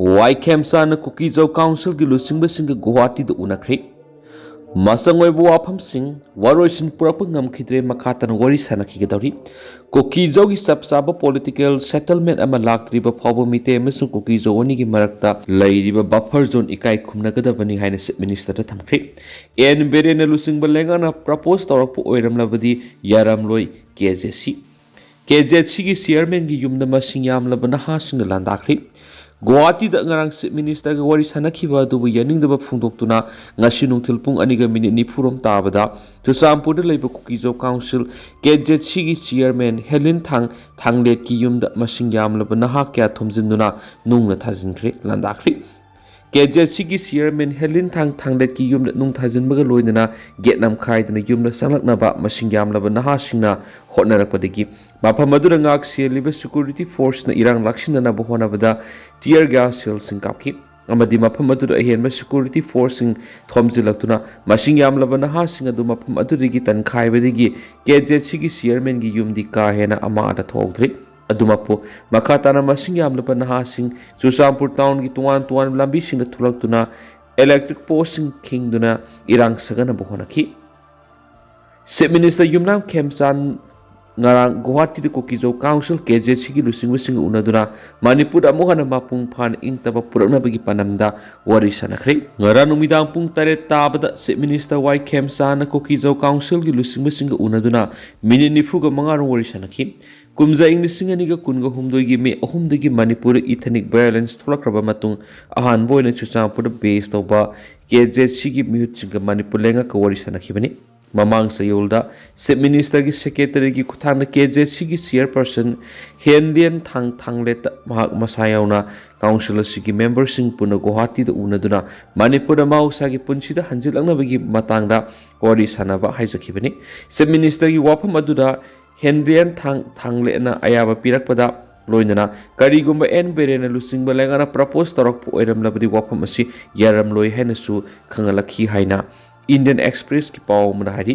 वाइखेमसाना कुकीजौ council की लुसिंग Guwahati उनख्रे मसंगोइबु वाफमसिंग वारोइसिन पुरप ngमखिद्रे मखातन worry सनखिगदौरी कुकीजौ की सबसाब political settlement अमा लाक्त्रिबा फावबो मिते अमसुं कुकीजौ वनी की मरक्ता लैरिबा बफर जोन इकाई खुमनगदबनी हाइना chief minister थमख्रे N villain लुसिंग लेंगाना propose तौरप ओइरमलबदी यारमलोई KZC की चेयरमैन की युमदा मसिंग यामलबा नहासिंग लांदाख्रे गुवाहाटी चीफ मिनिस्टर के वरी सनखिबा दुबु यानिंगदबा फुंदोक्तुना ngasi nungthil pung 2:40 ताबदा चुचामपुर लेब कुकीजौ काउंसिल KZC की चेयरमैन हेलिन थांगलेट की युमदा मसिंग यामलबा नहा क्या थुमजिन्दुना नुंगना थाजिनख्रे लांदाख्रे KZC की चेयरमैन हेलिन थांगलेट की युमदा नुंग थाजिनबगा लोइदना गेट नमखाइदना युमदा संलकनबा मसिंग यामलबा नहासिंगना होटनरकपदगी मफम अदुदा ngak सेलिबा सिक्योरिटी फोर्स ना इरांग लाक्सिनना होनबदा टीयर गैस सेल सिंकापकी अमदी मफम अदुदा अहेनबा सिक्योरिटी फोर्स सिंग थोमजिलक्तुना मसिंग यामलबा नहासिंग अदु मफम अदुदगी तनखाइबदगी KZC की चेयरमैन की युमदी का हेना अमादा थोगद्रे अदुमपु मखाताना मसिंग यामलबा नहासिंग चुचामपुर टाउन की तुआन लंबी सिंग थुलक्तुना इलेक्ट्रिक पोस्ट सिंग खिंगदुना इरांग सगना होनखी chief minister Yumnam Khemchand ngarang Guwahati Kukizo Council KZC की लुसिंग उनदुना मणिपुर अमुहना मापुंग फान इंगतबा पुरकनबगी पनमदा worry सनख्रे ngara numidang pung tare tabada chief minister Y खेमसाना कुकीजौ council की लुसिंग उनदुना मिनिट 95 वरी सनखी कुमजा इंग लिसिंग अनिगा कुनगा हुमदोगी मे अहुमदगी Manipur ethnic violence थोलक्रबा मतुंग Ahaan बोयना चुचामपुर base तौबा KZC की मिहुतसिंग मणिपुर लेंगा का वरी सनखिबनी ममांग सयोलदा चीफ मिनिस्टर की सेक्रेटरी की खुथांग KZC की चेयरपर्सन हेनलियन थांगलेट महाक मसायाउना काउंसिल की मेंबर सिंह पुन गुवाहाटी उनदुना मणिपुर मौसा की पुंसीदा हंजिलंगनबगी मतंगदा वरी सनबा हाइजखिबनी चीफ मिनिस्टर की वाफम अदुदा हेनलियन थांगलेना अयाबा पिरकपदा लोइनना करीगुंबा एन बिरेन लुसिंग लेंगाना प्रपोज तौरप ओइरमलबदी वाफम असि यारमलोय हैनसु खंगलखी हाइना इंडियन एक्सप्रेस की पाव मनहारी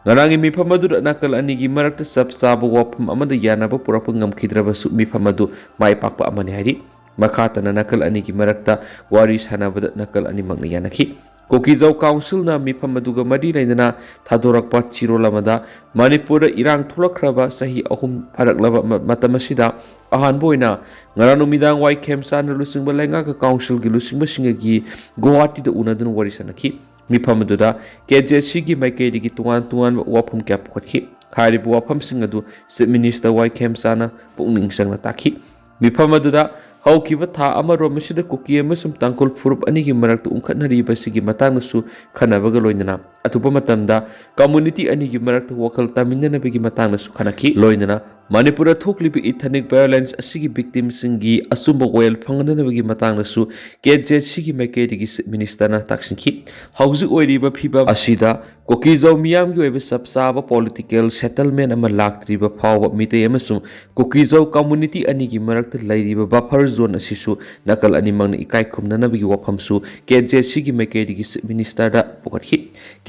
ngaraंगी मिफम अदु नकल अनि की मरक्त सब साब वाफम अमद यानब पुरप ngमखिद्रबसु मिफम अदु माय पाकपा अमने हारी मखातना नकल अनि की मरक्त वारी सनबद नकल अनि मंगन यानखी कुकीजौ काउंसिल ना मिफम अदुगा मरी लेना थादोरकपा चिरोलमदा मणिपुर इरांग थोलख्रबा सही अहुम फरकलबा मतमसिदा अहानबोइना ngaranumidang वाई खेमसान लुसिंग लेंगा का काउंसिल की लुसिंग सिंगी गुवाहाटी द उनदुन वारी सनखी मिफम अदुदा KZC की माइकेदी की तुआन वाफम क्या पुखटखी हारिबु वाफम सिंग अदु चीफ मिनिस्टर वाई खेमसाना पुंगनिंग संगना ताखी मिफम अदुदा हौकिबा था अमरोमसिदा कुकी अमसुम तांकुल फुरुप अनि की मरक्तु उंखटनरिबसिगी मतांगसु खनबगा लोइनना अतुपा मतमदा कम्युनिटी अनि की मरक्तु वखल तामिननबगी मतांगसु खनखी लोइनना मणिपुर थोकलिबि इथनिक वायलेंस असिगी विक्टिम सिंगी असुंबा वेल फंगननबगी मतांगसु KZC की माइकेदी चीफ मिनिस्टरना ताक्सिंखी हौजिक ओइरिबा फिबा असिदा कुकीजौ मियाम की ओइबा सबसाबा पॉलिटिकल सेटलमेंट अमा लाक्त्रिबा फावबा मिते अमसुं कुकीजौ कम्युनिटी अनि की मरक्त लैरिबा बफर जोन असिसु नकल अनि मंगना इकाई खुमननबगी वाफमसु KZC की माइकेदी चीफ मिनिस्टर दा पुखटखी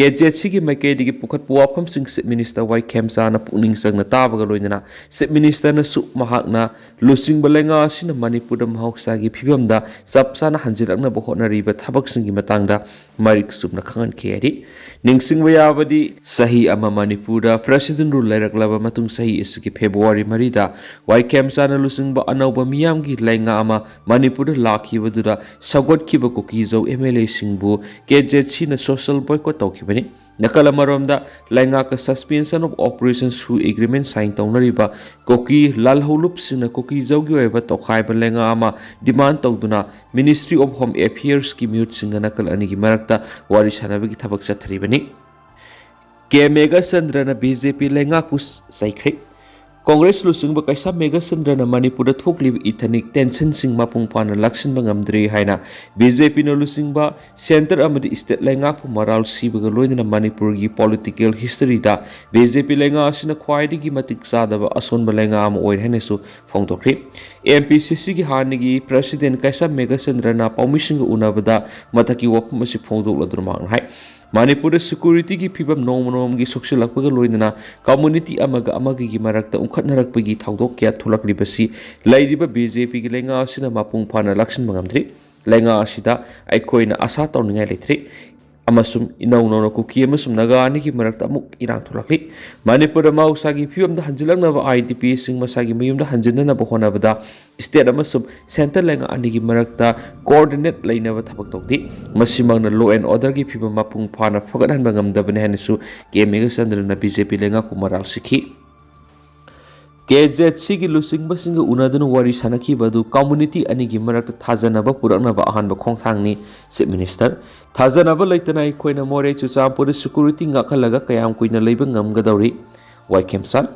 KZC की माइकेदी की पुखट वाफम सिंग चीफ मिनिस्टर वाई खेमसाना पुनिंग संगना ताबगा लोइनना चीफ मिनिस्टर न सु महाकना लुसिंग लेंगा असिना मणिपुर महौसा की फिबमदा सबसाना हंजिलकना होटनरिबा थबकसिंगी मतंगदा मरिक सुबना खंगन खेरी निंगसिंग याबदी सही अमा मणिपुर प्रेसिडेंट रूल लेरकलबा मतुंग सही इसकी फेब्रुवारी 3 वाई खेमसाना लुसिंग अनौबा मियाम की लेंगा अमा मणिपुर लाखिबदुदा सगोटखिबा कुकीजौ MLA सिंगबु KZC न सोशल बॉयकॉट तौखिबनी नकल मरोमदा लेंगा का suspension of operation through agreement sign तौनरिबा कोकी लालहौलुप सिना कुकी जौगी ओइबा तोखाइबा लेंगा अमा demand तौदुना ministry of home affairs की म्यूट सिंगा नकल अनि की मरक्ता वारी सनबगी थबक चथरिबनी के मेघाचंद्र न BJP लेंगा कुस सैख्रे कांग्रेस लुसिंग कैसा मेघाचंद्र न मणिपुर थोकलिब इथनिक टेंशन सिंग मपुंग पाना लक्षण बंगमद्रे हाइना BJP न लुसिंग सेंटर अमदी स्टेट लेंगा फु मराल सिबग लोइना मणिपुर की पॉलिटिकल हिस्ट्री दा BJP लेंगा असिना ख्वाइदी की मतिक सादब असोन लेंगा अम ओइ हेनेसु फोंदोख्रे MPCC की हानिगी प्रेसिडेंट कैसा मेघाचंद्र न पाउमिसिंग उनबदा मथकी वफम असि फोंदोक लदुरमांग high Manipur security ki phibam nom gi soksilakpaga loinana community amaga amagi marakta umkhatnarakpagi thaudok kya thulaklibasi lairiba BJP gi lenga asina mapung phana lakshin mangamdri lenga asida aikoina asa tawningai leithri amasum inau kuki amasum nagani ki marakta amuk irang thulakli Manipur mausagi phibamda hanjilangnaba IDP sing masagi mayumda hanjinana bahonabada state amasum center lenga ani gi marakta coordinate lainaba thabak tawdi masimangna law and order gi phibam mapung phana fagadhan bangamdabane hanisu K Meghachandra na BJP lenga kumaral sikhi KZC ki lusing basinga unaduna wari sanaki badu community ani gi marakta thajanaba puraknaba ahanba khongthangni chief minister thajanaba laitana koina more Ccpur security ngakhalaga kayam kuina leiba ngamgadawri waikemsan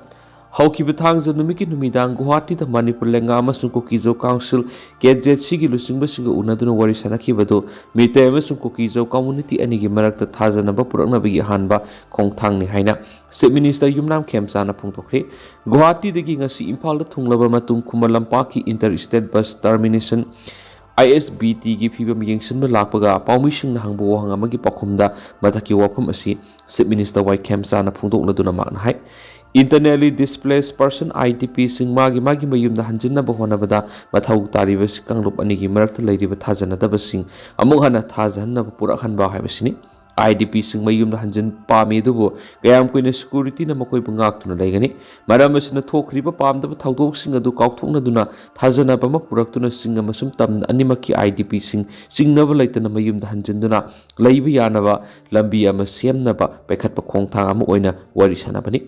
haukiba thangja numiki numidang Guwahati da Manipur lenga amasung Kukijo council KZC gi lusing basinga unaduna wari sanaki badu Meetei amasung Kukijo community ani gi marakta thajanaba puraknaba gi ahanba khongthangni haina chief minister yumnam khemsana phungtokre Guwahati dagi ngasi Imphal da thunglaba matung Khumar Lampaki interstate bus termination ISBT gi phibam yengsinba lakpaga paumising na hangbo wahang amagi pakhumda mathaki wapham asi chief minister wai khemsana phungdokladuna makna hai internally displaced person IDP sing magi mayumda hanjinna bahonabada mathau tariba kanglup ani gi marakta leiriba thajanadaba sing amuk hana thajanna purakhanba haibasini IDP sing mayumda hanjin pami dubo kayam koina security na makoi bungaktuna leigani maram asina thokriba pamdaba thaudok sing adu kaukthokna duna thajana bama puraktuna sing amasum tam animaki IDP sing singnaba laitana mayumda hanjinduna leiba yanaba lambi ama semnaba paikhatpa khongthang ama oina wari sanabani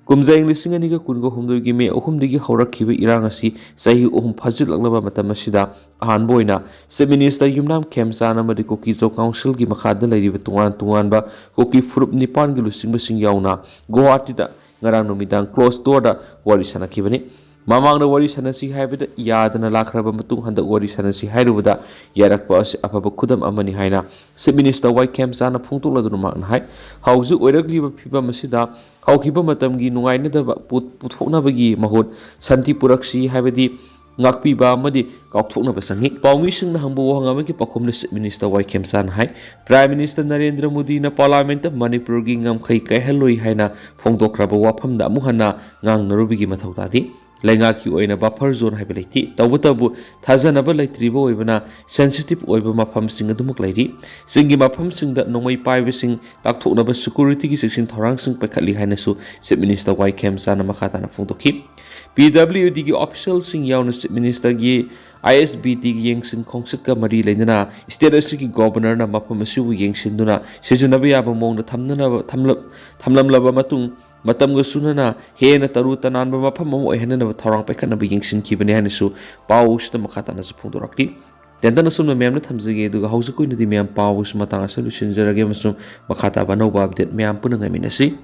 kumjang lising ani ga kungo humdoi gi me ohum digi haurakhiba irang asi sahi ohum phajil laglaba matam asida ahan boina chief minister yumnam khemsana madi Kukijo council gi makhada leiriba tungan ba Kuki frup nipan gi lusing basing yauna Guwahati da ngarang numidang close door da wari sanakhibani mamang na wari sanasi haibada yadana lakraba matung handa wari sanasi hairubada yarakpa asi afaba khudam amani haina chief minister wai khemsana phungtokladuna makna hai hauju oiragliba phiba masida haukiba matamgi nungainadaba puthoknabagi mahut santi puraksi haibadi ngakpiba amadi kaukthoknaba sangi paumising na hangbo hangamagi pakhumna chief minister wai khemsan hai prime minister Narendra Modi na parliament of Manipur gi ngamkhai kaihaloi haina phongdokraba waphamda amuhana ngangnarubigi mathautadi lenga ki oina buffer zone haibelati tawbutabu thajanaba laitribo oibana sensitive oiba mafam sing adumuk lairi singi mafam sing da nongmai paibe sing takthoknaba security gi section thorang sing pakhali hainasu chief minister wai khemsana makhata na phungtokhi PWD gi official sing yauna chief minister gi ISBT gi yengsin khongsit ka mari leinana state asigi governor na mafam asibu yengsin duna sejunaba yaba mongna thamlamlaba matung matamga sunana hena taru tananba mafam amu oihanana thorang paikhanaba yengsin khibani hanisu pausita makhatana su phungdorakli tendana sumna memna thamjage duga hausa koina di mem paus matanga solution jarage masum makhata ba noba update mem punanga minasi